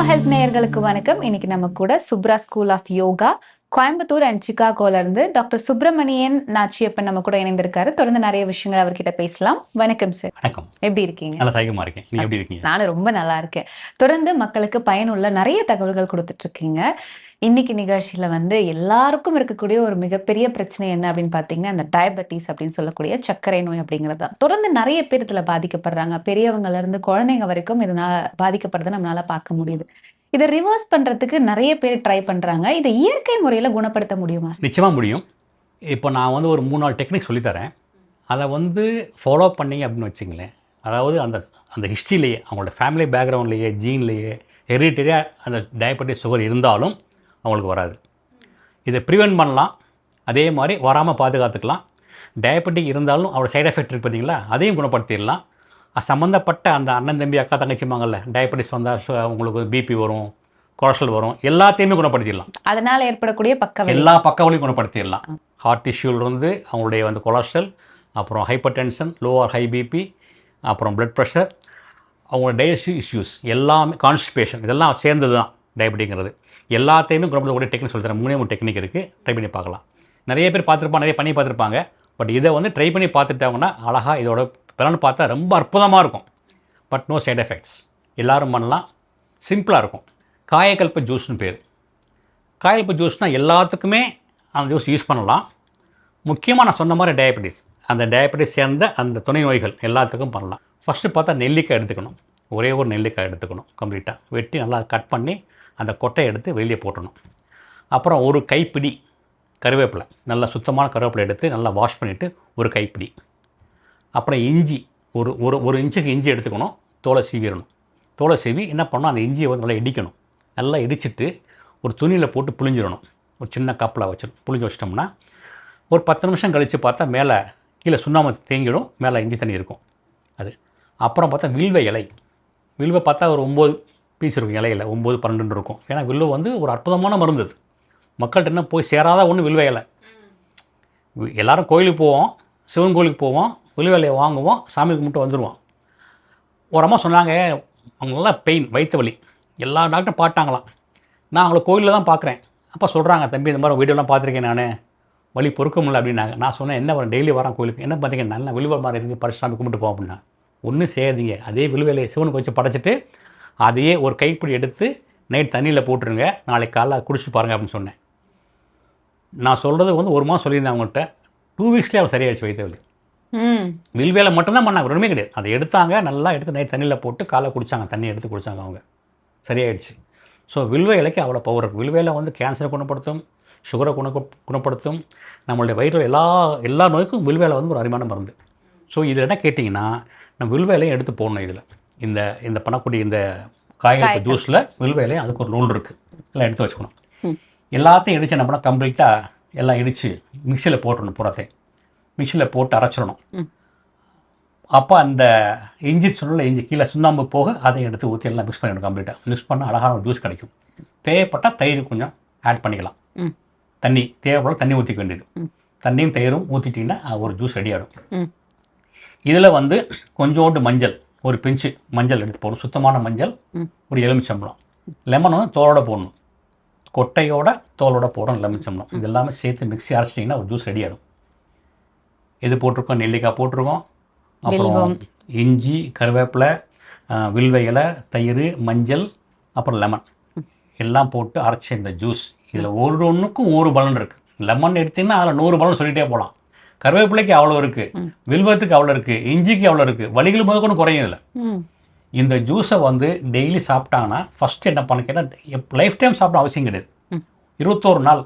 Health நேயர்களுக்கு வணக்கம். இன்னைக்கு நம்ம கூட Subra school of Yoga Coimbatore and சிகாகோல இருந்து டாக்டர் சுப்பிரமணியன் நாச்சியப்பன் நம்ம கூட இணைந்திருக்காரு. தொடர்ந்து நிறைய விஷயங்கள் அவர்கிட்ட பேசலாம். வணக்கம் சார். வணக்கம். எப்படி இருக்கீங்க? நல்லா சைகமா இருக்கேன். நீங்க எப்படி இருக்கீங்க? நானும் ரொம்ப நல்லா இருக்கேன். தொடர்ந்து மக்களுக்கு பயனுள்ள நிறைய தகவல்கள் கொடுத்துட்டு இருக்கீங்க. இன்னைக்கு நிகழ்ச்சியில எல்லாருக்கும் இருக்கக்கூடிய ஒரு மிகப்பெரிய பிரச்சனை என்ன அப்படின்னு பார்த்தீங்கன்னா, அந்த டயபெட்டிஸ் அப்படின்னு சொல்லக்கூடிய சர்க்கரை நோய் அப்படிங்கிறது தான். தொடர்ந்து நிறைய பேர் இதுல பாதிக்கப்படுறாங்க. பெரியவங்கல இருந்து குழந்தைங்க வரைக்கும் இதனால பாதிக்கப்படுறத நம்மளால பார்க்க முடியுது. இதை ரிவர்ஸ் பண்றதுக்கு நிறைய பேர் ட்ரை பண்றாங்க. இதை இயற்கை முறையில குணப்படுத்த முடியுமா? நிச்சயமா முடியும். இப்போ நான் ஒரு 3-4 டெக்னிக் சொல்லித்தரேன். அதை ஃபாலோ பண்ணீங்க அப்படின்னு வச்சுங்களேன். அதாவது அந்த அந்த ஹிஸ்ட்ரியிலேயே அவங்களோட ஃபேமிலி பேக்ரவுண்ட்லேயே ஜீன்லேயே ஹெரிடிட்டியாக அந்த டயபெட்டிஸ் சுகர் இருந்தாலும் அவங்களுக்கு வராது. இதை ப்ரிவென்ட் பண்ணலாம். அதே மாதிரி வராமல் பாதுகாத்துக்கலாம். டயபெட்டிக் இருந்தாலும் அவரோட சைட் எஃபெக்ட் இருக்குது பார்த்தீங்களா, அதையும் குணப்படுத்திடலாம். சம்மந்தப்பட்ட அந்த அண்ணன் தம்பி அக்கா தங்கச்சிமாங்கல்ல, டயபெட்டிஸ் வந்தால் உங்களுக்கு பிபி வரும், கொலஸ்ட்ரால் வரும், எல்லாத்தையுமே குணப்படுத்திடலாம். அதனால் ஏற்படக்கூடிய எல்லா பக்கவளையும் குணப்படுத்திடலாம். ஹார்ட் டிஷ்யூலேருந்து அவங்களுடைய கொலஸ்ட்ரால், அப்புறம் hypertension, low or high BP, அப்புறம் பிளட் ப்ரெஷர், அவங்களோட டைஜஸ்டிவ் இஷ்யூஸ் எல்லாமே, கான்ஸ்டிபேஷன், இதெல்லாம் சேர்ந்தது தான் டயபெட்டிக்கிறது. எல்லாத்தையுமே குணப்படுத்தக்கூடிய டெக்னிக் சொல்லித்தரேன். 3 டெக்னிக் இருக்குது. ட்ரை பண்ணி பார்க்கலாம். நிறைய பேர் பார்த்துருப்பாங்க, நிறைய பண்ணி பார்த்துருப்பாங்க. பட் இதை ட்ரை பண்ணி பார்த்துட்டாங்கன்னா அழகாக இதோட பலன்னு பார்த்தா ரொம்ப அற்புதமாக இருக்கும். But no side effects. எல்லோரும் பண்ணலாம். சிம்பிளாக இருக்கும். காயக்கல்ப ஜூஸ்னு பேர். காயக்கல்ப ஜூஸ்னால் எல்லாத்துக்குமே அந்த ஜூஸ் யூஸ் பண்ணலாம். முக்கியமாக நான் சொன்ன மாதிரி டயபெட்டிஸ், அந்த டயபெட்டிஸ் சேர்ந்த அந்த துணை நோய்கள் எல்லாத்துக்கும் பண்ணலாம். ஃபஸ்ட்டு பார்த்தா நெல்லிக்காய் எடுத்துக்கணும். ஒரே ஒரு நெல்லிக்காய் எடுத்துக்கணும். கம்ப்ளீட்டாக வெட்டி நல்லா கட் பண்ணி அந்த கொட்டையை எடுத்து வெளியே போட்டணும். அப்புறம் ஒரு கைப்பிடி கருவேப்பிலை, நல்லா சுத்தமான கருவேப்பிலை எடுத்து நல்லா வாஷ் பண்ணிவிட்டு ஒரு கைப்பிடி. அப்புறம் இஞ்சி, ஒரு ஒரு ஒரு இன்ச்சுக்கு இஞ்சி எடுத்துக்கணும். தோலை சீவிடணும். தோலை சீவி என்ன பண்ணணும், அந்த இஞ்சியை நல்லா இடிக்கணும். நல்லா இடிச்சிட்டு ஒரு துணியில் போட்டு புழிஞ்சிடணும். ஒரு சின்ன கப்பில் புழிஞ்சு வச்சிட்டோம்னா ஒரு 10 நிமிஷம் கழித்து பார்த்தா மேலே கீழே சுண்ணாம்பு தேங்கிடும், மேலே இஞ்சி தண்ணி இருக்கும். அது அப்புறம் பார்த்தா வில்வ இலை. வில்வ பார்த்தா ஒரு 9 பீஸ் இருக்கும் இலையில், 9-12 இருக்கும். ஏன்னா வில்வ ஒரு அற்புதமான மருந்து. அது மக்கள்கிட்ட என்ன போய் சேராத ஒன்று வில்வ இலை. எல்லோரும் கோயிலுக்கு போவோம், சிவன் கோயிலுக்கு போவோம், வில்வ இலையை வாங்குவோம், சாமி கும்பிட்டு வந்துடுவோம். ஒரு அம்மா சொன்னாங்க, அவங்க நல்லா பெயின், வயிற்று வலி, எல்லா டாக்டரும் பார்த்தாங்களாம். நான் அவங்கள கோயிலில் தான் பார்க்குறேன். அப்போ சொல்கிறாங்க, தம்பி இந்த மாதிரி வீடியோலாம் பார்த்துருக்கேன், நான் வலி பொறுக்க முடியல அப்படின்னாங்க. நான் சொன்னேன், என்ன வரேன், டெய்லி வரேன் கோயிலுக்கு, என்ன பண்ணுறீங்க, நல்லா வில்வ மாதிரி இருக்குது, பறிச்சு சாமி கும்பிட்டு போவோம் அப்படின்னா. ஒன்றும் செய்யாதீங்க, அதே வில்வ இலையை சிவனுக்கு வச்சு படைச்சிட்டு அதையே ஒரு கைப்பிடி எடுத்து நைட் தண்ணியில் போட்டுருங்க, நாளைக்கு காலைல குடிச்சிட்டு பாருங்கள் அப்படின்னு சொன்னேன். நான் சொல்கிறது 1 மாதம் சொல்லியிருந்தேன் அவங்கள்ட்ட. 2 வீக்ஸ்லேயே அவர் சரியாயிடுச்சு வயிற்று வலி. வில்வேலை மட்டும்தான் பண்ணாங்க, ஒன்றுமே கிடையாது. அதை எடுத்தாங்க, நல்லா எடுத்து நைட் தண்ணியில் போட்டு காலை குடித்தாங்க, தண்ணி எடுத்து குடித்தாங்க, அவங்க சரியாயிடுச்சு. ஸோ வில்வ இலைக்கு அவ்வளோ பவர் இருக்குது. வில்வேலை கேன்சரை குணப்படுத்தும், சுகரை குணப்படுத்தும், நம்மளுடைய வயிறு எல்லா நோய்க்கும் வில்வேலை ஒரு அருமையான மருந்து. ஸோ இதில் என்ன கேட்டிங்கன்னா, நம்ம வில்வேலையும் எடுத்து போடணும். இதில் இந்த பண்ணக்கூடிய இந்த காய்கறி ஜூஸில் வில்வேலையும் அதுக்கு ஒரு நூல் இருக்குது, எல்லாம் எடுத்து வச்சுக்கணும். எல்லாத்தையும் இடித்து என்ன பண்ணால் கம்ப்ளீட்டாக எல்லாம் இடித்து மிக்சியில் போட்டுடணும். புறத்தையும் மிக்சியில் போட்டு அரைச்சிடணும். அப்போ அந்த இஞ்சி இஞ்சி கீழே சுண்ணாம்பு போக அதையும் எடுத்து ஊற்றி எல்லாம் மிக்ஸ் பண்ணிடணும். கம்ப்ளீட்டாக மிக்ஸ் பண்ணால் அழகான ஒரு ஜூஸ் கிடைக்கும். தேவைப்பட்டால் தயிர் கொஞ்சம் ஆட் பண்ணிக்கலாம். தண்ணி தேவைப்பட தண்ணி ஊற்றிக்க வேண்டியது. தண்ணியும் தயிரும் ஊற்றிட்டிங்கன்னா ஒரு ஜூஸ் ரெடி ஆகிடும். இதில் கொஞ்சோண்டு மஞ்சள், ஒரு பிஞ்சு மஞ்சள் எடுத்து போடணும். சுத்தமான மஞ்சள், ஒரு எலுமிச்சம்பழம், லெமன் தோலோட போடணும். கொட்டையோட தோலோட போடணும் எலுமிச்சம்பழம். இது எல்லாமே சேர்த்து மிக்ஸி அரைச்சிட்டிங்கன்னா ஒரு ஜூஸ் ரெடி ஆகிடும். இது போட்டிருக்கோம், நெல்லிக்காய் போட்டிருக்கோம், அப்புறம் இஞ்சி, கருவேப்பிலை, வில்வ இலை, தயிர், மஞ்சள், அப்புறம் லெமன் எல்லாம் போட்டு அரைச்ச இந்த ஜூஸ். இதில் ஒன்றுக்கும் 1 பலன் இருக்குது. லெமன் எடுத்திங்கன்னா அதில் 100 பலன் சொல்லிகிட்டே போகலாம். கருவேப்பிலைக்கு அவ்வளோ இருக்குது, வில்வத்துக்கு அவ்வளோ இருக்குது, இஞ்சிக்கு அவ்வளோ இருக்குது, வலிகள் முதற்கொண்டு குறையும். இதில் இந்த ஜூஸை டெய்லி சாப்பிட்டாங்கன்னா ஃபஸ்ட்டு என்ன பண்ணிக்கன்னா, லைஃப் டைம் சாப்பிட அவசியம் கிடையாது. 21 நாள்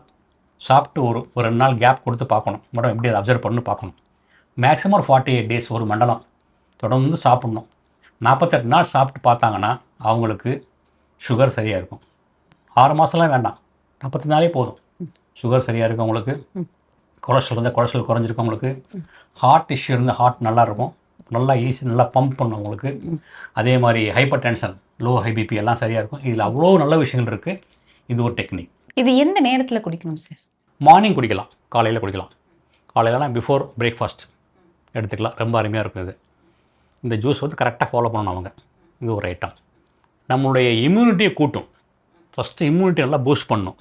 சாப்பிட்டு ஒரு 2 நாள் கேப் கொடுத்து பார்க்கணும், மேடம் எப்படி அதை அப்சர்வ் பண்ணு பார்க்கணும். மேக்ஸிமம் ஒரு 48 டேஸ், ஒரு மண்டலம் தொடர்ந்து சாப்பிட்ணும். 48 நாள் சாப்பிட்டு பார்த்தாங்கன்னா அவங்களுக்கு சுகர் சரியாக இருக்கும். 6 மாதம்லாம் வேண்டாம், 40 நாளே போதும். சுகர் சரியாக இருக்கும் அவங்களுக்கு. கொலஸ்ட்ரால் இருந்தால் கொலஸ்ட்ரால் குறைஞ்சிருக்கும் அவங்களுக்கு. ஹார்ட் டிஷ்யூ இருந்தால் ஹார்ட் நல்லாயிருக்கும், நல்லா நல்லா பம்ப் பண்ணும் அவங்களுக்கு. அதே மாதிரி hypertension, low high BP எல்லாம் சரியாக இருக்கும். இதில் அவ்வளோ நல்ல விஷயங்கள் இருக்குது. இது ஒரு டெக்னிக். இது எந்த நேரத்தில் குடிக்கணும் சார்? மார்னிங் குடிக்கலாம், காலையில் குடிக்கலாம். காலையிலலாம் பிஃபோர் பிரேக்ஃபாஸ்ட் எடுத்துக்கலாம். ரொம்ப அருமையாக இருக்கும் இது. இந்த ஜூஸ் கரெக்டாக ஃபாலோ பண்ணணும் அவங்க. இது ஒரு ஐட்டம். நம்மளுடைய இம்யூனிட்டியை கூட்டும். ஃபஸ்ட்டு இம்யூனிட்டி நல்லா பூஸ்ட் பண்ணும்.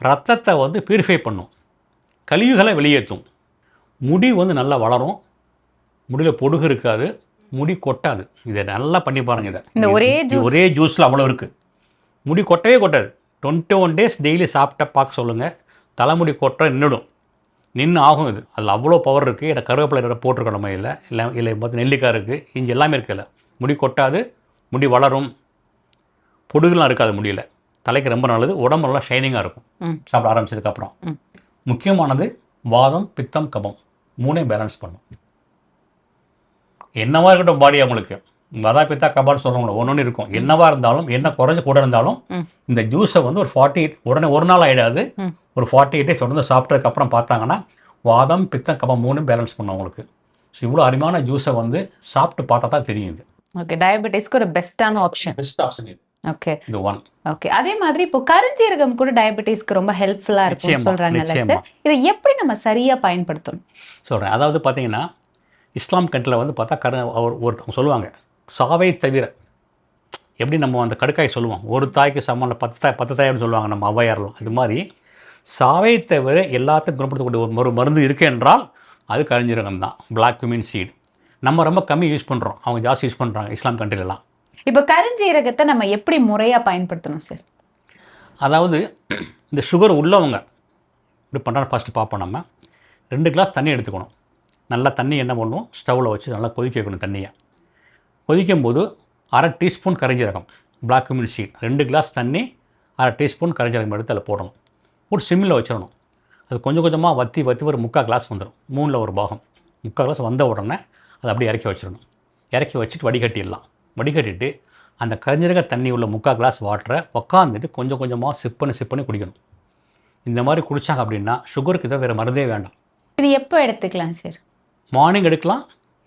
ரத்தத்தை வந்து பியூரிஃபை பண்ணும். கழிவுகளை வெளியேற்றும். முடி வந்து நல்லா வளரும். முடியில் பொடுகு இருக்காது, முடி கொட்டாது. இதை நல்லா பண்ணி பாருங்கள். இதை இந்த ஒரே ஜூஸில் அவ்வளோ இருக்குது. முடி கொட்டவே கொட்டாது. 21 டேஸ் டெய்லி சாப்பிட்ட பார்க்க சொல்லுங்கள். தலைமுடி கொட்ட நின்று ஆகும். இது அதில் அவ்வளோ பவர் இருக்குது. இதை கருவேப்பிலை போட்டிருக்கோம் நம்ம. இல்லை பார்த்து நெல்லிக்காய் இருக்குது, இஞ்சி எல்லாமே இருக்குது. இல்லை முடி கொட்டாது, முடி வளரும், பொடுகுலாம் இருக்காது முடியல. தலைக்கு ரொம்ப நல்லது. உடம்பு நல்லா ஷைனிங்காக இருக்கும் சாப்பிட ஆரம்பிச்சதுக்கப்புறம். முக்கியமானது வாதம், பித்தம், கபம் 3 பேலன்ஸ் பண்ணும். என்னவா இருக்கட்டும் பாடி அவங்களுக்கு வதா பித்தா கபான்னு சொல்கிறவங்கள ஒன்று இருக்கும். என்னவா இருந்தாலும், என்ன குறைஞ்ச கூட இருந்தாலும் இந்த ஜூஸை வந்து ஒரு 48 உடனே ஒரு நாள் ஆகிடாது, ஒரு 48 டேஸ் தொடர்ந்து சாப்பிட்டதுக்கப்புறம் பார்த்தாங்கன்னா வாதம், பித்தம், கபம் 3 பேலன்ஸ் பண்ணும் அவங்களுக்கு. ஸோ இவ்வளோ அருமையான ஜூஸை வந்து சாப்பிட்டு பார்த்தா தான் தெரியுது. ஓகே, டயபெட்டிஸ்க்கு ஒரு பெஸ்ட்டான ஆப்ஷன். பெஸ்ட் ஆப்ஷன் இது. ஓகே, இது ஒன். ஓகே, அதே மாதிரி இப்போ கருஞ்சீரகம் கூட டயபெட்டிஸ்க்கு ரொம்ப ஹெல்ப்ஃபுல்லாக இருக்கும்னு சொல்கிறாங்கல்ல சார், இதை எப்படி நம்ம சரியாக பயன்படுத்தணும்? சொல்கிறேன். அதாவது பார்த்தீங்கன்னா இஸ்லாம் கண்ட்ரியில் வந்து பார்த்தா ஒருத்தவங்க சொல்லுவாங்க, சாவை தவிர. எப்படி நம்ம அந்த கடுக்காய் சொல்லுவோம், ஒரு தாய்க்கு சமமான 10 தாய்னு சொல்லுவாங்க நம்ம ஔவையாரெலாம். அது மாதிரி சாவை தவிர எல்லாத்தையும் குணப்படுத்தக்கூடிய ஒரு மருந்து இருக்குது என்றால் அது கருஞ்சீரகம் தான். பிளாக் குமின் சீடு நம்ம ரொம்ப கம்மி யூஸ் பண்ணுறோம், அவங்க ஜாஸ்தி யூஸ் பண்ணுறாங்க இஸ்லாம் கண்ட்ரிலலாம். இப்போ கருஞ்சீரகத்தை நம்ம எப்படி முறையாக பயன்படுத்தணும் சார்? அதாவது இந்த சுகர் உள்ளவங்க இப்படி பண்ணுறாங்க. ஃபஸ்ட்டு பார்ப்போம். நம்ம 2 கிளாஸ் தண்ணி எடுத்துக்கணும். நல்லா தண்ணி என்ன பண்ணுவோம், ஸ்டவ்வில் வச்சு நல்லா கொதிக்க வைக்கணும். தண்ணியை கொதிக்கும் போது 1/2 டீஸ்பூன் கரிஞ்சீரகம், பிளாக் குமின் சீட், 2 கிளாஸ் தண்ணி 1/2 டீஸ்பூன் கரிஞ்சீரகம் எடுத்து அதில் போடணும். ஒரு சிம்மில் வச்சிடணும். அது கொஞ்சம் கொஞ்சமாக வற்றி ஒரு 3/4 கிளாஸ் வந்துடும். 3ல் ஒரு பாகம் 3/4 கிளாஸ் வந்த உடனே அதை அப்படியே இறக்கி வச்சிடணும். இறக்கி வச்சுட்டு வடிகட்டிடலாம். வடிகட்டிட்டு அந்த கரிஞ்சீரக தண்ணி உள்ள 3/4 கிளாஸ் வாட்டரை உக்காந்துட்டு கொஞ்சம் கொஞ்சமாக சிப் பண்ணி குடிக்கணும். இந்த மாதிரி குடித்தாங்க அப்படின்னா சுகருக்கு இதை வேறு மருந்தே வேண்டாம். இது எப்போ எடுத்துக்கலாம் சார்? மார்னிங் எடுக்கலாம்,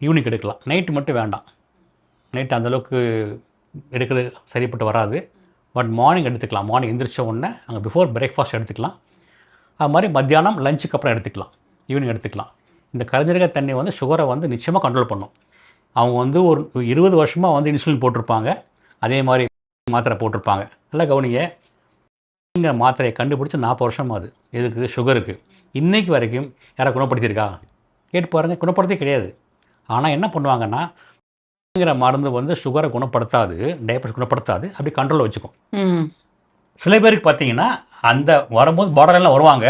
ஈவினிங் எடுக்கலாம். நைட்டு மட்டும் வேண்டாம். நைட்டு அந்தளவுக்கு எடுக்கிறது சரிப்பட்டு வராது. பட் மார்னிங் எடுத்துக்கலாம். மார்னிங் எந்திரிச்ச உடனே அங்கே பிஃபோர் பிரேக்ஃபாஸ்ட் எடுத்துக்கலாம். அது மாதிரி மத்தியானம் லஞ்சுக்கு அப்புறம் எடுத்துக்கலாம், ஈவினிங் எடுத்துக்கலாம். இந்த கரிஞ்சீரக தண்ணி வந்து சுகரை வந்து நிச்சயமாக கண்ட்ரோல் பண்ணும். அவங்க வந்து ஒரு 20 வருஷமாக வந்து இன்சுலின் போட்டிருப்பாங்க, அதே மாதிரி மாத்திரை போட்டிருப்பாங்க. நல்லா கவனிங்க, இந்த மாத்திரையை கண்டுபிடிச்சி 40 வருஷம் ஆகுது. எதுக்கு? சுகருக்கு. இன்றைக்கு வரைக்கும் யாரை குணப்படுத்தியிருக்கா கேட்டு பாருங்கள், குணப்படுத்தே கிடையாது. ஆனால் என்ன பண்ணுவாங்கன்னா, மருந்து வந்து சுகரை குணப்படுத்தாது, டயபெட்டிஸ் குணப்படுத்தாது, அப்படி கண்ட்ரோலில் வச்சுக்கும். சில பேருக்கு பார்த்தீங்கன்னா அந்த வரும்போது பார்டர்லாம் வருவாங்க,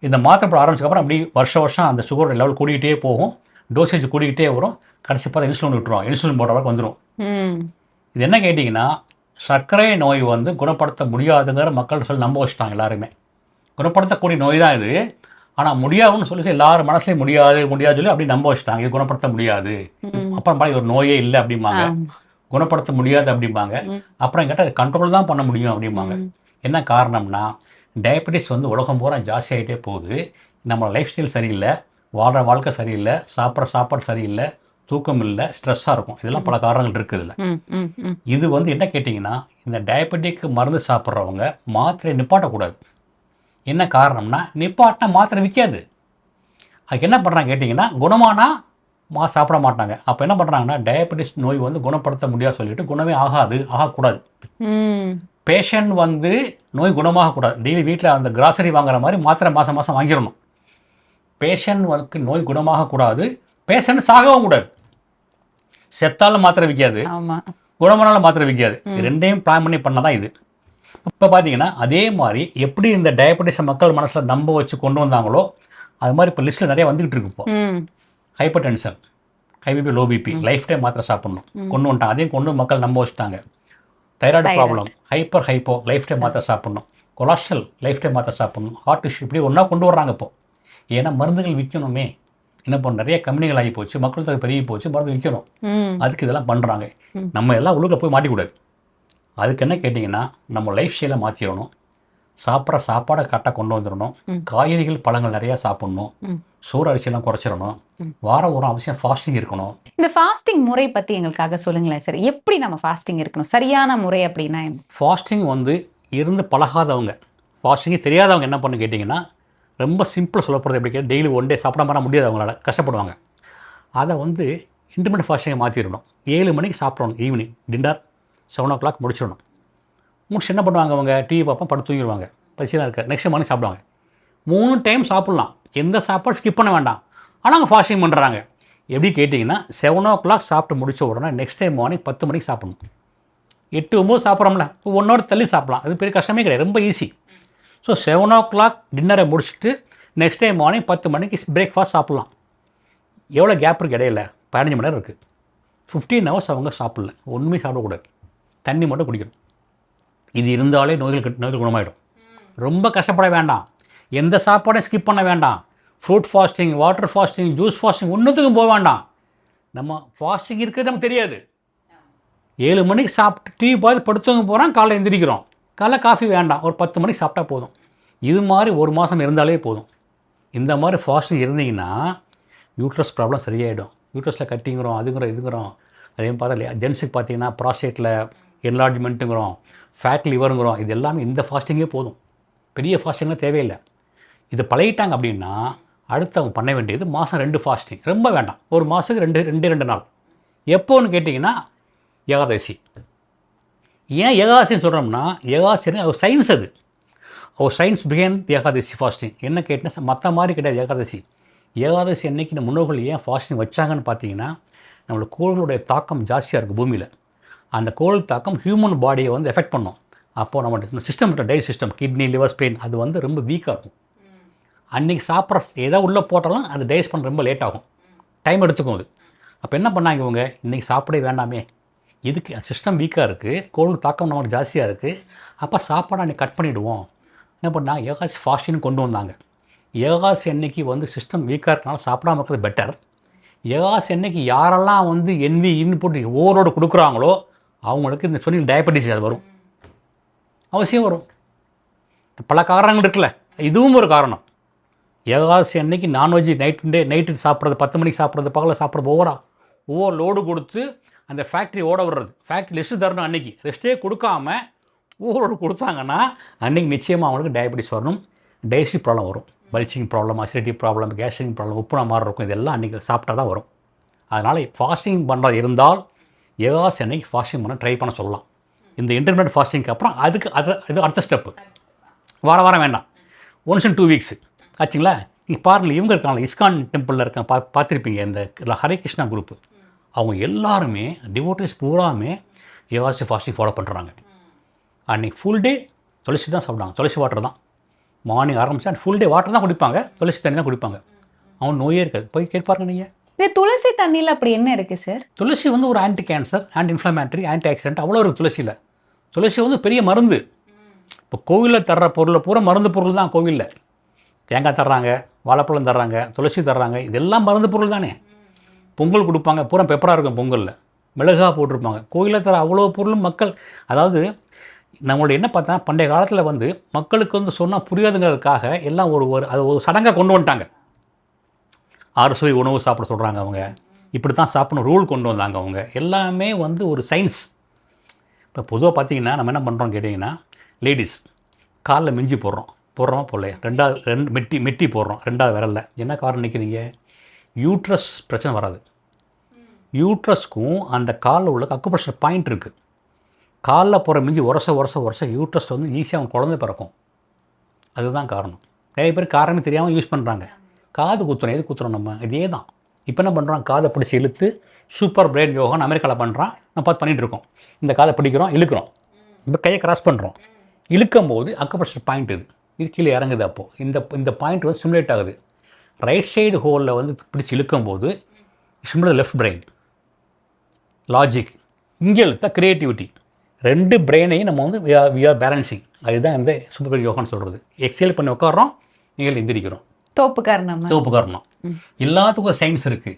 இந்த மாத்திரை போட ஆரம்பிச்சதுக்கப்புறம் அப்படி வருஷம் அந்த சுகரோட லெவல் கூடிக்கிட்டே போகும், டோசேஜ் கூடிக்கிட்டே வரும். கடைசி பார்த்தா இன்சுலின் விட்டுருவோம், இன்சுலின் போடுற வரைக்கும் வந்துடும். இது என்ன கேட்டிங்கன்னா, சர்க்கரை நோய் வந்து குணப்படுத்த முடியாதுங்கிற மக்கள் சொல்லி நம்ப வச்சுட்டாங்க எல்லாருமே. குணப்படுத்தக்கூடிய நோய் தான் இது, ஆனால் முடியாதுன்னு சொல்லி எல்லாரும் மனசுலேயும் முடியாது சொல்லி அப்படி நம்ப வச்சுட்டாங்க. இது குணப்படுத்த முடியாது, அப்புறம் இது ஒரு நோயே இல்லை அப்படிம்பாங்க. குணப்படுத்த முடியாது அப்படிம்பாங்க. அப்புறம் கேட்டால் அது கண்ட்ரோல் தான் பண்ண முடியும் அப்படிம்பாங்க. என்ன காரணம்னா, டயபெட்டிஸ் வந்து உலகம் பூரா ஜாஸ்தி ஆகிட்டே போகுது. நம்ம லைஃப் ஸ்டைல் சரியில்லை, வாழ்கிற வாழ்க்கை சரியில்லை, சாப்பிட்ற சாப்பாடு சரியில்லை, தூக்கம் இல்லை, ஸ்ட்ரெஸ்ஸாக இருக்கும். இதெல்லாம் பல காரணங்கள் இருக்குது இதில். இது வந்து என்ன கேட்டிங்கன்னா, இந்த டயபெட்டிக்கு மருந்து சாப்பிட்றவங்க மாத்திரை நிப்பாட்டக்கூடாது. என்ன காரணம்னா, நிப்பாட்டினா மாத்திரை விற்காது. அதுக்கு என்ன பண்ணுறாங்க கேட்டிங்கன்னா, குணமானா சாப்பிட மாட்டாங்க. அப்போ என்ன பண்ணுறாங்கன்னா, டயபெட்டிஸ் நோய் வந்து குணப்படுத்த முடியாது சொல்லிட்டு குணமே ஆகக்கூடாது. பேஷண்ட் வந்து நோய் குணமாகக்கூடாது. டெய்லி வீட்டில் அந்த கிராசரி வாங்குற மாதிரி மாத்திரை மாதம் வாங்கிடணும். பேஷண்ட் வந்து நோய் குணமாகக்கூடாது, பேஷண்ட் சாகவும் கூடாது. செத்தாலும் மாத்திரை விற்காது, குணமானாலும் மாத்திரை விற்காது. ரெண்டையும் பிளான் பண்ணி பண்ணதான் இது. இப்போ பார்த்தீங்கன்னா அதே மாதிரி எப்படி இந்த டயபெட்டிஸை மக்கள் மனசில் நம்ப வச்சு கொண்டு வந்தாங்களோ அது மாதிரி இப்போ லிஸ்ட்டில் நிறைய வந்துக்கிட்டு இருக்கு. இப்போ hypertension, high BP, low BP, lifetime மாத்திரை சாப்பிட்ணும் கொண்டு வந்துட்டாங்க. அதையும் கொண்டு மக்கள் நம்ப வச்சுட்டாங்க. Thyroid problem, hypo lifetime மாத்திரை சாப்பிட்ணும். கொலஸ்ட்ரால் லைஃப் டைம் மாத்திரை சாப்பிட்ணும். ஹார்ட் இஷ்யூ இப்படி ஒன்றா கொண்டு வர்றாங்க இப்போ. ஏன்னா மருந்துகள் விற்கணுமே. என்ன பண்ண, நிறைய கம்பெனிகள் ஆகி போச்சு, மக்கள் தொகை பெருகி போச்சு, மருந்து விற்கணும். அதுக்கு இதெல்லாம் பண்ணுறாங்க. நம்ம எல்லாம் உள்ளுக்குள்ள போய் மாட்டிக்கூடாது. அதுக்கு என்ன கேட்டிங்கன்னா, நம்ம லைஃப் ஸ்டைலை மாற்றிடணும். சாப்பிட்ற சாப்பாடை கரெக்டாக கொண்டு வந்துடணும். காய்கறிகள் பழங்கள் நிறையா சாப்பிட்ணும். சோறு அரிசியெல்லாம் குறைச்சிடணும். வாரம் ஒரு அவசியம் ஃபாஸ்டிங் இருக்கணும். இந்த ஃபாஸ்டிங் முறை பற்றி எங்களுக்காக சொல்லுங்களேன் சார். எப்படி நம்ம ஃபாஸ்டிங் இருக்கணும், சரியான முறை அப்படின்னா? ஃபாஸ்டிங் வந்து இருந்து பழகாதவங்க, ஃபாஸ்டிங்கே தெரியாதவங்க என்ன பண்ணு கேட்டிங்கன்னா, ரொம்ப சிம்பிளாக சொல்லப்படுறது எப்படி கேட்டால், டெய்லி 1 டே சாப்பிடாம முடியாது, அவங்களால கஷ்டப்படுவாங்க. அதை வந்து இன்டர்மீடியட் ஃபாஸ்டிங்கை மாற்றிடணும். 7 மணிக்கு சாப்பிடணும் ஈவினிங் டின்னர், 7 o'clock முடிச்சிடணும். முடிச்சு என்ன பண்ணுவாங்க அவங்க, டிவி பார்ப்போம், படுத்து தூங்கிடுவாங்க. பசிலாம் இருக்காது. நெக்ஸ்ட் மார்னிங் சாப்பிடுவாங்க. 3 டைம் சாப்பிட்லாம், எந்த சாப்பாடு ஸ்கிப் பண்ண வேண்டாம். ஆனால் அவங்க ஃபாஸ்டிங் பண்ணுறாங்க. எப்படி கேட்டிங்கன்னா 7 o'clock சாப்பிட்டு முடிச்ச உடனே நெக்ஸ்ட் டைம் மார்னிங் 10 மணிக்கு சாப்பிடணும். 8, 9 சாப்பிட்றோம்ல, 1 hour தள்ளி சாப்பிடலாம். அது பெரிய கஷ்டமே கிடையாது, ரொம்ப ஈஸி. ஸோ 7 o'clock டின்னரை முடிச்சுட்டு நெக்ஸ்ட் டைம் மார்னிங் 10 மணிக்கு பிரேக்ஃபாஸ்ட் சாப்பிட்லாம். எவ்வளோ கேப் இருக்குது இடையில? 15 மணி நேரம் இருக்குது. 15 hours அவங்க சாப்பிடல, ஒன்றுமே சாப்பிடக்கூடாது, தண்ணி மட்டும் குடிக்கணும். இது இருந்தாலே நோய்கள் குணமாயிடும். ரொம்ப கஷ்டப்பட வேண்டாம், எந்த சாப்பாடையும் ஸ்கிப் பண்ண வேண்டாம். Fruit fasting, water fasting, juice fasting ஒன்றுத்துக்கும் போக வேண்டாம். நம்ம ஃபாஸ்டிங் இருக்கிறது நமக்கு தெரியாது. 7 மணிக்கு சாப்பிட்டு டிவி பார்த்து படுத்தவங்க போகிறோம், காலைல எந்திரிக்கிறோம். காலைல காஃபி வேண்டாம், ஒரு 10 மணிக்கு சாப்பிட்டா போதும். இது மாதிரி 1 மாதம் இருந்தாலே போதும். இந்த மாதிரி ஃபாஸ்டிங் இருந்தீங்கன்னா யூட்ரஸ் ப்ராப்ளம் சரியாயிடும். யூட்ரஸில் கட்டிங்கிறோம், அதுங்கிறோம், இதுங்கிறோம். அதே பார்த்தா இல்லையா, ஜென்ஸுக்கு பார்த்தீங்கன்னா ப்ராஸ்டேட்டில் என்லார்ஜ்மெண்ட்டுங்கிறோம், ஃபேட் லிவருங்கிறோம். இது எல்லாமே இந்த ஃபாஸ்டிங்கே போதும், பெரிய ஃபாஸ்டிங்லாம் தேவையில்லை. இது பழகிட்டாங்க அப்படின்னா அடுத்து அவங்க பண்ண வேண்டியது மாதம் 2 ஃபாஸ்டிங். ரொம்ப வேண்டாம், ஒரு மாதத்துக்கு 2 நாள். எப்போன்னு கேட்டிங்கன்னா ஏகாதசி. ஏன் ஏகாதசின்னு சொல்கிறோம்னா, ஏகாதசின்னு ஒரு சயின்ஸ், அது ஒரு சயின்ஸ் பிஹைண்ட் ஏகாதசி ஃபாஸ்டிங். என்ன கேட்டிங்கன்னா மற்ற மாதிரி கிடையாது ஏகாதசி. ஏகாதசி அன்னைக்கு இந்த முன்னோர்கள் ஏன் ஃபாஸ்டிங் வச்சாங்கன்னு பார்த்தீங்கன்னா, நம்மளோட கோள்களுடைய தாக்கம் ஜாஸ்தியாக இருக்குது பூமியில். அந்த கோள் தாக்கம் ஹியூமன் பாடியை வந்து எஃபெக்ட் பண்ணும். அப்போது நம்ம சிஸ்டம், டை சிஸ்டம், கிட்னி, லிவர், ஸ்பெயின், அது வந்து ரொம்ப வீக்காக இருக்கும். அன்றைக்கி சாப்பிட்ற எதோ உள்ளே போட்டாலும் அது டைஜஸ்ட் பண்ண ரொம்ப லேட் ஆகும், டைம் எடுத்துக்கும் அது. அப்போ என்ன பண்ணாங்க இவங்க, இன்றைக்கி சாப்பிடவே வேண்டாமே, இதுக்கு சிஸ்டம் வீக்காக இருக்குது, கோள் தாக்கம் நமக்கு ஜாஸ்தியாக இருக்குது, அப்போ சாப்பாடை அன்றைக்கி கட் பண்ணிவிடுவோம். என்ன பண்ணாங்க, ஏகாதசி ஃபாஸ்டின்னு கொண்டு வந்தாங்க. ஏகாதசி அன்னைக்கு வந்து சிஸ்டம் வீக்காக இருக்கனால சாப்பிடாம இருக்கிறது பெட்டர். ஏகாதசி அன்னைக்கு யாரெல்லாம் வந்து இன்புட் ஓவரோடு கொடுக்குறாங்களோ அவங்களுக்கு இந்த சொன்ன டயபெட்டிஸ் அது வரும், அவசியம் வரும். பல காரணங்கள் இருக்குல்ல, இதுவும் ஒரு காரணம். ஏகாதசி அன்னைக்கு நான்வெஜ் நைட்டு சாப்பிட்றது, 10 மணிக்கு சாப்பிட்றது, பகலில் சாப்பிட்றது, ஓவர் லோடு கொடுத்து அந்த ஃபேக்ட்ரி ஓட விடுறது. ஃபேக்ட்ரி ரெஸ்ட்டு தரணும், அன்றைக்கி ரெஸ்ட்டே கொடுக்காம ஓவரோடு கொடுத்தாங்கன்னா அன்றைக்கி நிச்சயமாக அவங்களுக்கு டயபெட்டிஸ் வரணும், டைஜஸ்டிவ் ப்ராப்ளம் வரும், belching problem, acidity problem, gastric problem, உப்புனா மாதிரி இருக்கும். இதெல்லாம் அன்றைக்கி சாப்பிட்டா தான் வரும். அதனால் ஃபாஸ்டிங் பண்ணுறது இருந்தால் ஏகாதசி அன்னைக்கு ஃபாஸ்டிங் பண்ண ட்ரை பண்ண சொல்லலாம். இந்த இன்டர்மீடியட் ஃபாஸ்டிங்க்கு அப்புறம் இது அடுத்த ஸ்டெப்பு. வாரம் வேண்டாம், ஒன்ஸ் இன் 2 weeks ஆச்சுங்களா. இங்கே பாருங்கள், இவங்க இருக்காங்க இஸ்கான் டெம்பிளில் இருக்காங்க, பார்த்துருப்பீங்க, இந்த ஹரே கிருஷ்ணா குரூப்பு. அவங்க எல்லாருமே டிவோட்டிஸ் பூராமே ஏகாதசி ஃபாஸ்டிங் ஃபாலோ பண்ணுறாங்க. அன்றைக்கி ஃபுல் டே துளசி தான் சாப்பிடுவாங்க, துளசி வாட்டர் தான். மார்னிங் ஆரம்பிச்சா ஃபுல் டே வாட்டர் தான் குடிப்பாங்க, துளசி தண்ணி தான் குடிப்பாங்க. அவன் நோயே இருக்காது. போய் கேட்பாருங்க நீங்கள். இந்த துளசி தண்ணியில் அப்படி என்ன இருக்குது சார்? துளசி வந்து ஒரு anti cancer, anti inflammatory, anti accident அவ்வளோ இருக்குது துளசியில். துளசி வந்து பெரிய மருந்து. இப்போ கோவிலில் தர்ற பொருளை பூரா மருந்து பொருள் தான். கோவிலில் தேங்காய் தர்றாங்க, வாழைப்பழம் தர்றாங்க, துளசி தர்றாங்க, இதெல்லாம் மருந்து பொருள் தானே. பொங்கல் கொடுப்பாங்க, பூரா பெப்பராக இருக்கும், பொங்கலில் மிளகாக போட்டிருப்பாங்க. கோயிலில் தர அவ்வளோ பொருளும் மக்கள், அதாவது நம்மளோட என்ன பார்த்தா பண்டைய காலத்தில் வந்து மக்களுக்கு வந்து சொன்னால் புரியாதுங்கிறதுக்காக எல்லாம் அது ஒரு சடங்காக கொண்டு வந்துட்டாங்க. 6 சுவை உணவு சாப்பிட சொல்கிறாங்க அவங்க, இப்படி தான் சாப்பிடணும் ரூல் கொண்டு வந்தாங்க அவங்க. எல்லாமே வந்து ஒரு சயின்ஸ். இப்போ பொதுவாக பார்த்தீங்கன்னா நம்ம என்ன பண்ணுறோம் கேட்டிங்கன்னா, லேடிஸ் காலில் மிஞ்சி போடுறோமா போடலையா, 2 மெட்டி போடுறோம் 2வது விரலில். என்ன காரணம் நினைக்கிறீங்க? யூட்ரஸ் பிரச்சனை வராது. யூட்ரஸ்க்கும் அந்த காலில் உள்ள அக்குப்ரெஷர் பாயிண்ட் இருக்குது. காலில் போகிற மிஞ்சி உரச யூட்ரஸ் வந்து ஈஸியாக அவங்க குழந்தை பிறக்கும். அதுதான் காரணம். நிறைய பேர் காரணமே தெரியாமல் யூஸ் பண்ணுறாங்க. காது குத்துறோம், எது குத்துறோம் நம்ம, இதே தான். இப்போ என்ன பண்ணுறோம், காதை பிடிச்சி இழுத்து சூப்பர் பிரெயின் யோகான்னு அமெரிக்காவில் பண்ணுறான், நம்ம பார்த்து பண்ணிகிட்டு இருக்கோம். இந்த காதை பிடிக்கிறோம், இழுக்கிறோம், இப்போ கையை கிராஸ் பண்ணுறோம், இழுக்கும் போது அக்குப்ரெஷர் பாயிண்ட் இது கீழே இறங்குது. அப்போது இந்த பாயிண்ட் வந்து ஸ்டிமுலேட் ஆகுது. ரைட் சைடு ஹோலில் வந்து பிடிச்சி இழுக்கும்போது ஸ்டிமுலேட் லெஃப்ட் பிரெயின் லாஜிக், இங்கே இழுத்தா க்ரியேட்டிவிட்டி. 2 பிரெயினையும் நம்ம வந்து வி ஆர் பேலன்சிங். அதுதான் இந்த சூப்பர் பிரெயின் யோகான்னு சொல்கிறது. எக்ஸேல் பண்ணி உட்காரோம், நீங்கள் எந்திரிக்கிறோம். தோப்பு காரணம். எல்லாத்துக்கும் ஒரு சயின்ஸ் இருக்குது.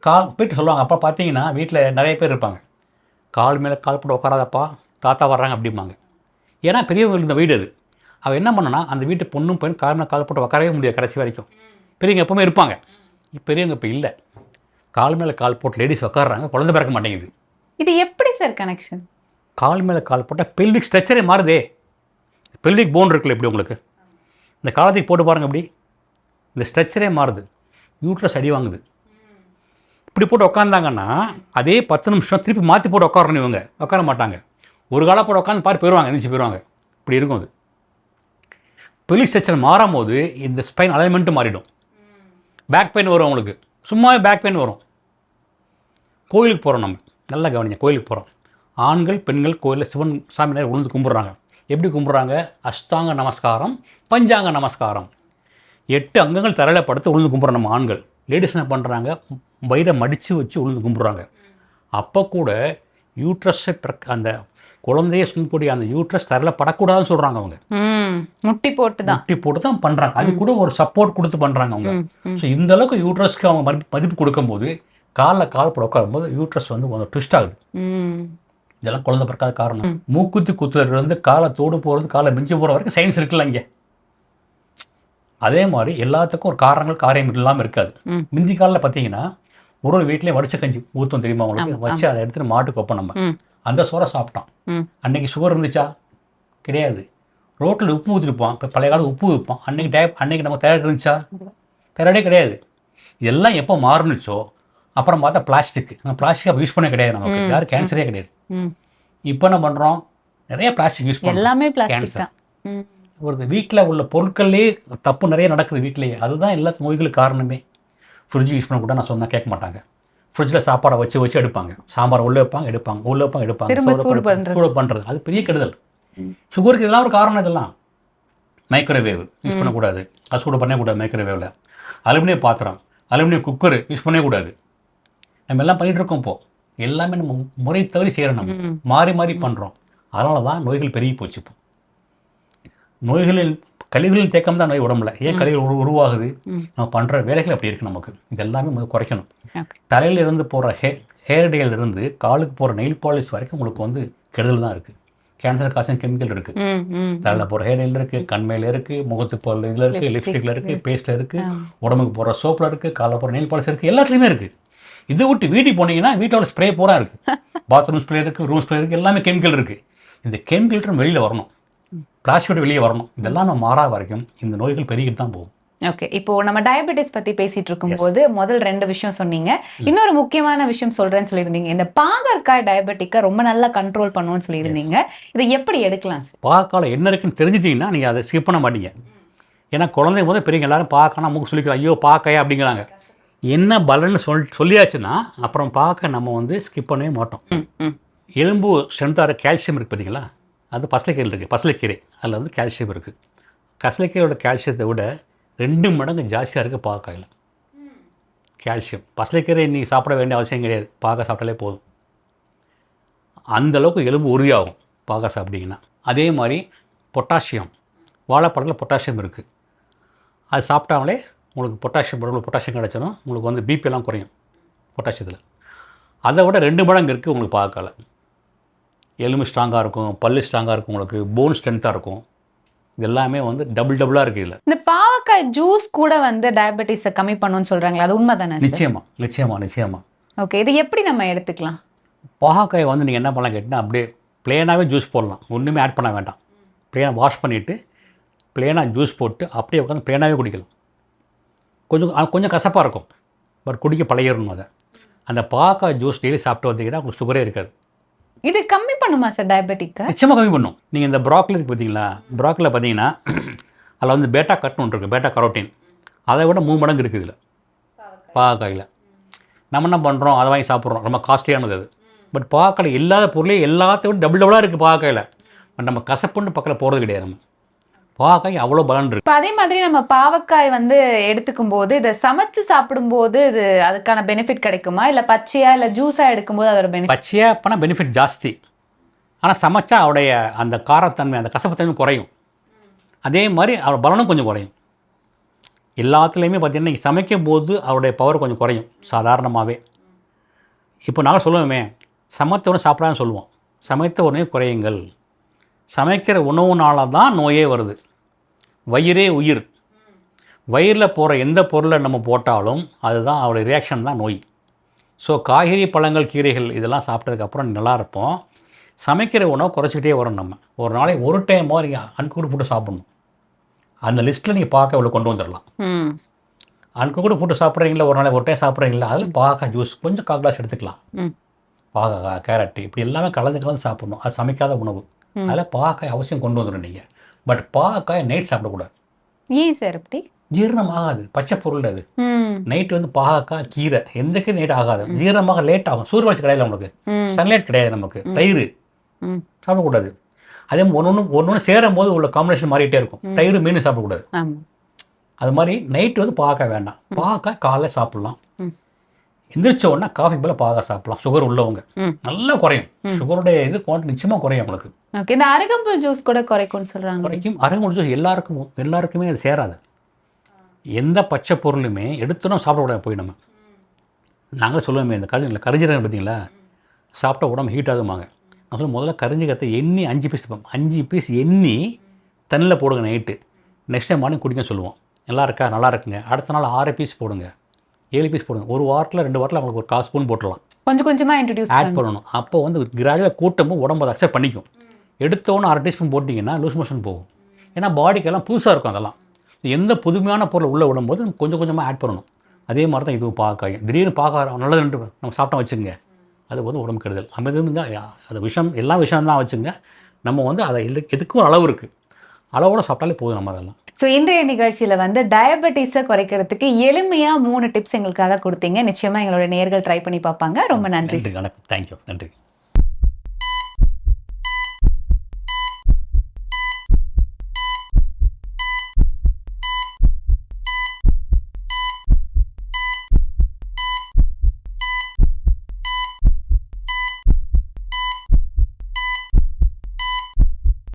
கால் போய்ட்டு சொல்லுவாங்க. அப்போ பார்த்தீங்கன்னா வீட்டில் நிறைய பேர் இருப்பாங்க, கால் மேலே கால் போட்டு உட்காராதப்பா, தாத்தா வர்றாங்க அப்படிம்பாங்க. ஏன்னா பெரியவங்க இந்த வீடு அது. அவள் என்ன பண்ணனா, அந்த வீட்டு பொண்ணும் பையன் கால் மேலே கால் போட்டு உட்காரவே முடியாது கடைசி வரைக்கும். பெரியவங்க எப்போவுமே இருப்பாங்க, பெரியவங்க இப்போ இல்லை. கால் மேலே கால் போட்டு லேடிஸ் உட்காடுறாங்க, குழந்தை பிறக்க மாட்டேங்குது. இது எப்படி சார் கனெக்ஷன்? கால் மேலே கால் போட்டால் பெல்விக் ஸ்ட்ரக்சரே மாறுதே. பெல்விக் போன் இருக்குல்ல, எப்படி உங்களுக்கு இந்த காலத்துக்கு போட்டு பாருங்கள், அப்படி இந்த ஸ்ட்ரக்சரே மாறுது. யூட்ரஸ் அடி வாங்குது. இப்படி போட்டு உட்காந்தாங்கன்னா அதே 10 நிமிஷம் திருப்பி மாற்றி போட்டு உட்காரணும். இவங்க உட்கார மாட்டாங்க. ஒரு காலப்போட உட்காந்து பாரு போயிடுவாங்க, எந்திரிச்சு போயிடுவாங்க. இப்படி இருக்கும் அது. பெலி ஸ்ட்ரக்சர் மாறும் போது இந்த ஸ்பைன் அலைன்மெண்ட்டு மாறிடும். பேக் பெயின் வரும் அவங்களுக்கு, சும்மாவே பேக் பெயின் வரும். கோயிலுக்கு போகிறோம், நம்ம நல்லா கவனிங்க, கோயிலுக்கு போகிறோம். ஆண்கள் பெண்கள் கோயிலில் சிவன் சாமி நேரம் உழுந்து கும்பிட்றாங்க. எப்படி கும்பிட்றாங்க? அஷ்டாங்க நமஸ்காரம், பஞ்சாங்க நமஸ்காரம். 8 அங்கங்கள் தரையில் படுத்து உழுந்து கும்பிட்றோம் நம்ம ஆண்கள். லேடிஸ் என்ன பண்ணுறாங்க? வயிறை மடித்து வச்சு உழுந்து கும்பிட்றாங்க. அப்போ கூட யூட்ரஸை அந்த குழந்தைய சுமக்கூடிய அந்த யூட்ரஸ் தரையில் படக்கூடாதுன்னு சொல்கிறாங்க அவங்க. முட்டி போட்டு தான் பண்ணுறாங்க. அது கூட ஒரு சப்போர்ட் கொடுத்து பண்ணுறாங்க அவங்க. ஸோ இந்த அளவுக்கு யூட்ரஸ்க்கு அவங்க மதிப்பு கொடுக்கும்போது காலில் கால் போட உட்காரும்போது யூட்ரஸ் வந்து கொஞ்சம் ட்விஸ்ட் ஆகுது. இதெல்லாம் குழந்தை பிறக்காத காரணம். மூக்குத்தி குத்துலேருந்து காலை தோடு போகிறது, காலை மிஞ்சி போகிற வரைக்கும் சயின்ஸ் இருக்குல்ல இங்கே. அதே மாதிரி எல்லாத்துக்கும் ஒரு காரணங்கள் காரியம் இல்லாமல் இருக்காது. முந்தி காலில் பார்த்தீங்கன்னா ஒரு வீட்லேயும் வடிச்ச கஞ்சி ஊற்றும் தெரியுமா உங்களுக்கு? வச்சு அதை எடுத்துகிட்டு மாட்டுக்கு வைப்போம் நம்ம. அந்த சோறை சாப்பிட்டோம். அன்னைக்கு சுகர் இருந்துச்சா? கிடையாது. ரோட்டில் உப்பு ஊற்றிருப்போம். இப்போ பழைய காலம் உப்பு வைப்போம். அன்னைக்கு நம்ம தைராய்டு இருந்துச்சா? தைராய்டே கிடையாது. இதெல்லாம் எப்போ மாறுனுச்சோ அப்புறம் பார்த்தா பிளாஸ்டிக். நம்ம பிளாஸ்டிக்காக யூஸ் பண்ண கிடையாது. நமக்கு யாரும் கேன்சரே கிடையாது. இப்போ என்ன பண்ணுறோம்? நிறைய பிளாஸ்டிக் யூஸ் பண்ணுறோம். எல்லாமே பிளாஸ்டிக் தான். ஒரு வீட்டில் உள்ள பொருட்கள்லேயே தப்பு நிறைய நடக்குது வீட்டிலேயே. அதுதான் எல்லா நோய்களுக்கு காரணமே. ஃப்ரிட்ஜ் யூஸ் பண்ண கூட நான் சொன்னால் கேட்க மாட்டாங்க. ஃப்ரிட்ஜில் சாப்பாடை வச்சு எடுப்பாங்க. சாம்பார் உள்ளே வைப்பாங்க, எடுப்பாங்க. சூடு பண்ணுறது அது பெரிய கெடுதல். சுகருக்கு இதெல்லாம் ஒரு காரணம். இதெல்லாம் மைக்ரோவேவ் யூஸ் பண்ணக்கூடாது. அது சூடு பண்ணக்கூடாது மைக்ரோவேவில். அலுமினியம் பாத்திரம், அலுமினியம் குக்கர் யூஸ் பண்ணக்கூடாது. நம்ம எல்லாம் பண்ணிகிட்டு இருக்கோம். இப்போது எல்லாமே நம்ம முறை தவறி செய்கிறோம். நம்ம மாறி பண்ணுறோம். அதனால தான் நோய்கள் பெருகி போச்சு. இப்போ கழிவுகளின் தேக்கம் தான் நோய் உடம்புல. ஏன் கழிவுகள் உருவாகுது? நம்ம பண்ணுற வேலைகள் அப்படி இருக்குது. நமக்கு இது எல்லாமே குறைக்கணும். தலையில் இருந்து போகிற ஹேர் டேல இருந்து காலுக்கு போகிற நெயில் பாலிஷ் வரைக்கும் உங்களுக்கு வந்து கெடுதல் தான் இருக்குது. கேன்சர் காசும் கெமிக்கல் இருக்குது. தலையில் போகிற ஹேர் டேல இருக்குது, கண்மையில் இருக்குது, முகத்து போகிற இதில் இருக்குது, லிப்ஸ்டிக்கில் இருக்குது, பேஸ்ட்டில் இருக்குது, உடம்புக்கு போகிற சோப்பில் இருக்குது, காலில் போகிற நெயில் பாலிஷ் இருக்குது, எல்லாத்துலேயுமே இருக்குது. இதை விட்டு வீட்டுக்கு போனீங்கன்னா வீட்டோட ஸ்ப்ரே பூரா இருக்குது. பாத்ரூம் ஸ்ப்ரே இருக்குது, ரூம் ஸ்ப்ரே இருக்குது, எல்லாமே கெமிக்கல் இருக்குது. இந்த கெமிக்கல் வெளியில் வரணும், பிளாஸ்டிக் வெளியே வரணும். இதெல்லாம் நம்ம மாறா வரைக்கும் இந்த நோய்கள் பெருகிட்டு தான் போகும். ஓகே, இப்போ நம்ம டயபெட்டிஸ் பத்தி பேசிட்டு இருக்கும்போது முதல் 2 விஷயம் சொன்னீங்க. இன்னொரு முக்கியமான விஷயம் சொல்றேன்னு சொல்லியிருந்தீங்க. இந்த பாகற்காய் டயபெட்டிக்கை ரொம்ப நல்லா கண்ட்ரோல் பண்ணுவோம்னு சொல்லியிருந்தீங்க. இதை எப்படி எடுக்கலாம்? பாகக்கால என்ன இருக்குன்னு தெரிஞ்சிட்டிங்கன்னா நீங்கள் அதை ஸ்கிப் பண்ண மாட்டீங்க. ஏன்னா குழந்தை போது பெரியவங்க எல்லாரும் பார்க்கணும் மூக்கு சொல்லிக்கிறோம், ஐயோ பாக்காயா அப்படிங்கிறாங்க. என்ன பலன்னு சொல்லியாச்சுன்னா அப்புறம் பார்க்க நம்ம வந்து ஸ்கிப் பண்ணவே மாட்டோம். எலும்பு ஸ்ட்ரென்த்தாக கால்சியம் இருக்குது பார்த்தீங்களா? அது பசலைக்கீரை இருக்குது. பசலைக்கீரை அதில் வந்து கால்சியம் இருக்குது. பசலைக்கீரையோட கால்சியத்தை விட 2 மடங்கு ஜாஸ்தியாக இருக்குது பாகக்காயில் கால்சியம். பசலைக்கீரை இன்றைக்கி சாப்பிட வேண்டிய அவசியம் கிடையாது, பாகக்காய் சாப்பிட்டாலே போதும். அந்தளவுக்கு எலும்பு உறுதியாகும் பாகக்காய் சாப்பிட்டிங்கன்னா. அதே மாதிரி பொட்டாசியம், வாழைப்பழத்தில் பொட்டாசியம் இருக்குது. அது சாப்பிட்டாங்களே உங்களுக்கு பொட்டாசியம் கிடச்சிடும். உங்களுக்கு வந்து பிபியெல்லாம் குறையும் பொட்டாசியத்தில். அதை விட 2 மடங்கு இருக்குது உங்களுக்கு பாகக்காயில். எலும்பு ஸ்ட்ராங்காக இருக்கும், பல்லு ஸ்ட்ராங்காக இருக்கும், உங்களுக்கு போன் ஸ்ட்ரென்த்தாக இருக்கும். இது எல்லாமே வந்து டபுளாக இருக்குது இதில். இந்த பாவக்காய் ஜூஸ் கூட வந்து டயபெட்டிஸை கம்மி பண்ணுன்னு சொல்கிறாங்களா? அது உண்மை தானே? நிச்சயமாக. ஓகே, இது எப்படி நம்ம எடுத்துக்கலாம்? பாகக்காய் வந்து நீங்கள் என்ன பண்ணலாம் கேட்டிங்கன்னா, அப்படியே ப்ளேனாகவே ஜூஸ் போடலாம். ஒன்றுமே ஆட் பண்ண வேண்டாம். ப்ளேனாக வாஷ் பண்ணிவிட்டு ப்ளேனாக ஜூஸ் போட்டு அப்படியே உட்காந்து ப்ளேனாகவே குடிக்கலாம். கொஞ்சம் கசப்பாக இருக்கும், பட் குடிக்க பழகிடணும். அதை அந்த பாகக்காய் ஜூஸ் டெய்லி சாப்பிட்டு வந்தீங்கன்னா உங்களுக்கு சுகரே இருக்காது. இது கம்மி பண்ணுமா சார் டயபெட்டிக்கை? நிச்சயமாக கம்மி பண்ணும். நீங்கள் இந்த ப்ராக்கலி இருக்குது பார்த்தீங்களா? ப்ராக்கலில் பார்த்தீங்கன்னா அதில் வந்து பேட்டா கட்னு ஒன்று இருக்குது, பேட்டா கரோட்டின். அதை விட 3 மடங்கு இருக்குது இதில் பாகக்காயில். நம்ம என்ன பண்ணுறோம்? அதை வாங்கி சாப்பிட்றோம், ரொம்ப காஸ்ட்லியானது அது. பட் பாகக்காயில் இல்லாத பொருளே எல்லாத்தையும் விட டபுளாக இருக்குது பாகக்காயில். பட் நம்ம கசப்புன்னு பக்கத்தில் போகிறது கிடையாது. நம்ம பாவக்காய் அவ்வளோ பலன் இருக்கு. இப்போ அதே மாதிரி நம்ம பாவக்காய் வந்து எடுத்துக்கும் போது இதை சமைச்சு சாப்பிடும்போது இது அதுக்கான பெனிஃபிட் கிடைக்குமா? இல்லை பச்சையா இல்லை ஜூஸாக எடுக்கும்போது அதோட பெனிஃபிட்? பச்சையாக பண்ணால் பெனிஃபிட் ஜாஸ்தி. ஆனால் சமைச்சா அவருடைய அந்த காரத்தன்மை, அந்த கசப்புத்தன்மை குறையும். அதே மாதிரி அவர் பலனும் கொஞ்சம் குறையும். எல்லாத்துலேயுமே பார்த்தீங்கன்னா நீங்கள் சமைக்கும் போது அவருடைய பவர் கொஞ்சம் குறையும் சாதாரணமாகவே. இப்போ நாங்கள் சொல்லுவோமே, சமைத்த உடனே சாப்பிடான்னு சொல்லுவோம். சமைத்த உடனே குறையுங்கள். சமைக்கிற உணவுனால தான் நோயே வருது. வயிறே உயிர். வயிறில் போகிற எந்த பொருளை நம்ம போட்டாலும் அதுதான் அவருடைய ரியாக்ஷன் தான் நோய். ஸோ காய்கறி, பழங்கள், கீரைகள் இதெல்லாம் சாப்பிட்டதுக்கப்புறம் நல்லா இருப்போம். சமைக்கிற உணவு குறைச்சிக்கிட்டே வரும். நம்ம ஒரு நாளைக்கு ஒரு டைமாக நீங்கள் அன்குக்கூடு போட்டு சாப்பிடணும். அந்த லிஸ்ட்டில் நீங்கள் பார்க்க இவ்வளோ கொண்டு வந்துடலாம். அன்குக்கூடு போட்டு சாப்பிட்றீங்களா, ஒரு நாளைக்கு ஒரு டைம் சாப்பிட்றீங்களா, அதில் பாக்க ஜூஸ் கொஞ்சம் 1/4 கிளாஸ் எடுத்துக்கலாம். பாகக்காய், கேரட் இப்படி எல்லாமே கலந்து சாப்பிடணும். அது சமைக்காத உணவு. அதில் பாகக்காய் அவசியம் கொண்டு வந்துடும் நீங்கள். பட் பாகக்காய் நைட் சாப்பிடக்கூடாது. ஏன் சார் அப்படி? ஜீரணம் ஆகாது, பச்சை பொருள் அது. நைட் வந்து பாகக்காய், கீரை எந்த கீரை நைட் ஆகாது, ஜீரணமாக லேட் ஆகும். சூரியவாசி கிடையாது நமக்கு, சன்லைட் கிடையாது நமக்கு. தயிர் சாப்பிடக்கூடாது. அதே ஒன்று சேரும் போது உள்ள காம்பினேஷன் மாறிட்டே இருக்கும். தயிர் மீன் சாப்பிடக்கூடாது. அது மாதிரி நைட்டு வந்து பாகக்காய் வேண்டாம். பாகக்காய் காலைல சாப்பிடலாம். எந்திரிச்ச உடனே காஃபி மேலே பாகக்காய் சாப்பிடலாம். சுகர் உள்ளவங்க நல்லா குறையும். சுகருடைய இது குவான்டிட்டி நிச்சயமாக குறையும் உங்களுக்கு. இந்த அருகம்புல் ஜூஸ் கூட குறைக்கும்னு சொல்கிறாங்க. குறைக்கும். அருகம்புல் ஜூஸ் எல்லாருக்குமே அது சேராது. எந்த பச்சை பொருளுமே எடுத்துடும் சாப்பிடக்கூடாது. போய் நாங்கள் சொல்லுவோமே, இந்த கரிஞ்சீரகம் பார்த்தீங்களா, சாப்பிட்டா உடம்பு ஹீட் ஆகுமாங்க. நான் சொல்ல முதல்ல கரிஞ்சீரகத்தை எண்ணி 5 பீஸ் 5 பீஸ் எண்ணி தண்ணியில் போடுங்க நைட்டு. நெக்ஸ்ட் டைம் மார்னிங் குடிக்க சொல்லுவோம். நல்லா இருக்குங்க. அடுத்த நாள் 6 பீஸ் போடுங்க, 7 பீஸ் போடுங்க. ஒரு வாரத்தில் 2 வாரத்தில் அவங்களுக்கு ஒரு 1/4 ஸ்பூன் போட்டுடலாம். கொஞ்சம் கொஞ்சமாக இன்ட்ரடியூஸ் ஆட் பண்ணணும். அப்போ வந்து கிராஜுவலாக கூட்டமும் உடம்பு அதை அக்செப்ட் பண்ணிக்கும். எடுத்தோன்னு 1/2 டீஸ்பூன் போட்டிங்கன்னா லூஸ் மோஷன் போகும். ஏன்னா பாடிக்கெல்லாம் புதுசாக இருக்கும். அதெல்லாம் எந்த புதுமையான பொருளை உள்ளே விடும்போது கொஞ்சம் கொஞ்சமாக ஆட் பண்ணணும். அதே மாதிரி தான் இதுவும் பாகக்காயும். திடீர்னு பாகக்காய் நல்லதுன்ட்டு நம்ம சாப்பிட்டா வச்சுங்க, அது வந்து உடம்பு கெடுதல். அமைதிங்க. அது விஷம், எல்லா விஷயம் தான் வச்சுங்க. நம்ம வந்து அதை எதுக்கும் ஒரு அளவு இருக்குது, அளவோட சாப்பிட்டாலே போதும் நம்ம அதெல்லாம். ஸோ இன்றைய நிகழ்ச்சியில் வந்து டயபெட்டிஸை குறைக்கிறதுக்கு எளிமையாக 3 டிப்ஸ் எங்களுக்காக கொடுத்தீங்க. நிச்சயமாக எங்களோட நேயர்கள் ட்ரை பண்ணி பார்ப்பாங்க. ரொம்ப நன்றி. வணக்கம். தேங்க்யூ. நன்றி.